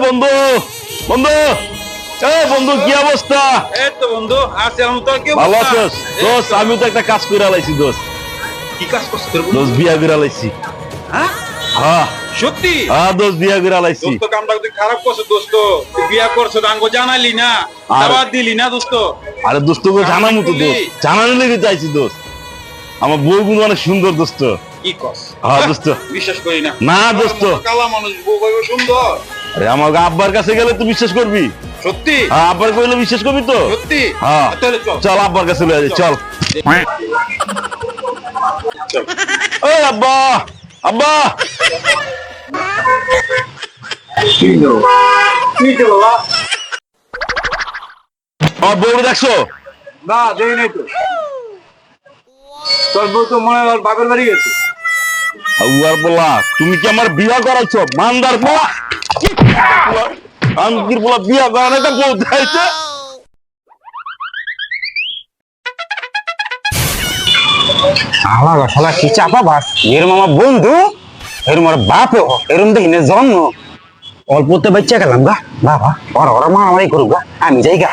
বন্ধু বন্ধু বন্ধু কি অবস্থা? এই তো বন্ধু আছি। আমি তো কি ভালো অবস্থা? আছিস? দোস্ত আমি তো একটা কাজ করে আলাইছি দোস্ত। কি কাজ করছিস তোর বন্ধু? দোস্ত বিয়া করে আলাইছি। হ্যাঁ হ্যাঁ সত্যি? হ্যাঁ দোস্ত বিয়া করে আলাইছি। দোস্ত কামটা তুই খারাপ করছিস দোস্ত। তুই বিয়া করছিস আঙ্গো জানালি না, দাওয়াত দিলি না দোস্ত। আরে দোস্ত গো জানামু তো দোস্ত, জানানোর লেগে চাইছি দোস্ত। আমার বউ কিন্তু অনেক সুন্দর দোস্ত। কি কস? হ্যাঁ দোস্ত। বিশ্বাস করি না। না দোস্ত। কালা মানুষ বউ কইবো সুন্দর। আরে আমার আব্বার কাছে গেলে তুই বিশ্বাস করবি? সত্যি? হ্যাঁ আব্বার কইলে বিশ্বাস করবি তো? সত্যি? হ্যাঁ তাহলে চল। চল আব্বার কাছে লয়ে যাই চল। চল। এই আব্বা আব্বা কি হলো? কি হলো বাবা? আমার বউ দেখছো? না দেই নাই তো। তোর বউ তো মনে হয় বাপের বাড়ি গেছে। আউয়ার বলা তুমি কি আমার বিয়া করাইছো? মানদার বলা আঙ্কির বলা বিয়া করানো একটা বউ চাইছে। আমার শালা কি চাপা বাস এরম আমার বন্ধু এরম আর বাপে এরম দেখি না জন্ম অল্পতে বাচ্চা গেলাম গা বাবা ওরা মারামারি করুক গা আমি যাই গা